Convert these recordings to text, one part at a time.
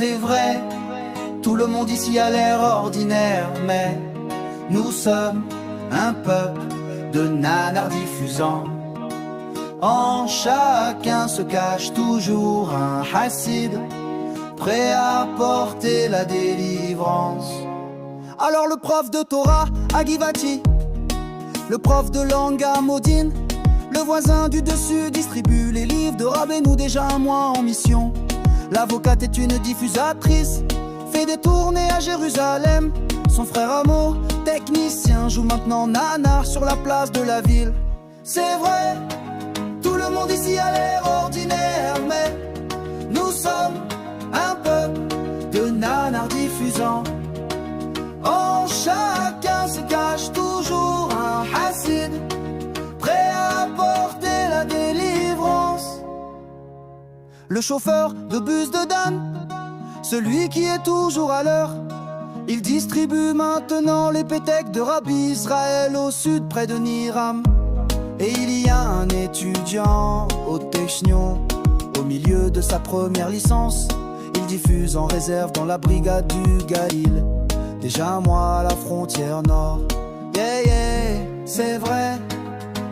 C'est vrai, tout le monde ici a l'air ordinaire, mais nous sommes un peuple de nanars diffusants. En chacun se cache toujours un hassid, prêt à porter la délivrance. Alors le prof de Torah à Givati, le prof de langue à Modine, le voisin du dessus distribue les livres de Rabbeinu, déjà un mois en mission. L'avocate est une diffusatrice, fait des tournées à Jérusalem. Son frère Amo, technicien, joue maintenant nanar sur la place de la ville. C'est vrai, tout le monde ici a l'air ordinaire, mais nous sommes un peuple de nanars diffusants. En chacun se cache toujours un hassid, prêt à porter la délivrance. Le chauffeur de bus de Dan, celui qui est toujours à l'heure, il distribue maintenant les pétèques de Rabbi Israël au sud près de Niram. Et il y a un étudiant au Technion, au milieu de sa première licence. Il diffuse en réserve dans la brigade du Galil, déjà un mois à la frontière nord. Yeah yeah, c'est vrai,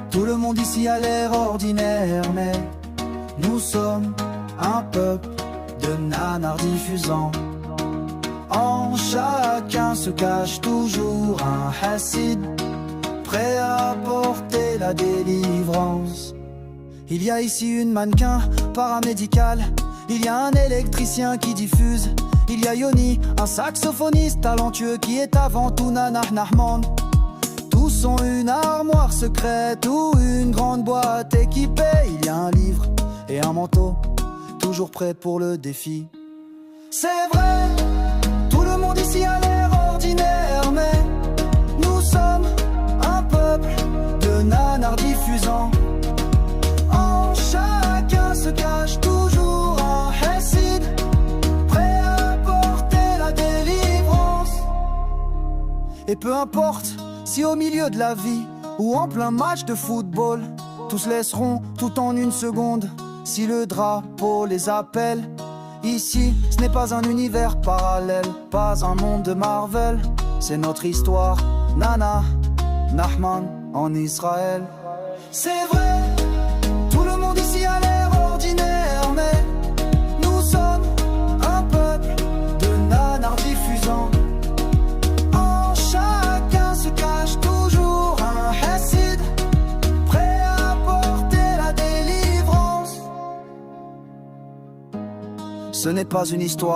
tout le monde ici a l'air ordinaire, mais nous sommes un peuple de nanars diffusants. En chacun se cache toujours un hassid, prêt à porter la délivrance. Il y a ici une mannequin paramédicale, il y a un électricien qui diffuse, il y a Yoni, un saxophoniste talentueux qui est avant tout nanar Nahman. Tous sont une armoire secrète ou une grande boîte équipée. Il y a un livre et un manteau, toujours prêt pour le défi. C'est vrai, tout le monde ici a l'air ordinaire, mais nous sommes un peuple de nanars diffusants. En chacun se cache toujours un hassid, prêt à porter la délivrance. Et peu importe si au milieu de la vie ou en plein match de football, tous laisseront tout en une seconde si le drapeau les appelle. Ici, ce n'est pas un univers parallèle, pas un monde de Marvel. C'est notre histoire, Nana, Nahman en Israël. C'est vrai, tout le monde ici a l'air ordinaire, mais nous sommes un peuple de nanars diffusants. En chacun se cache toujours un hassid, prêt à porter la délivrance. Ce n'est pas une histoire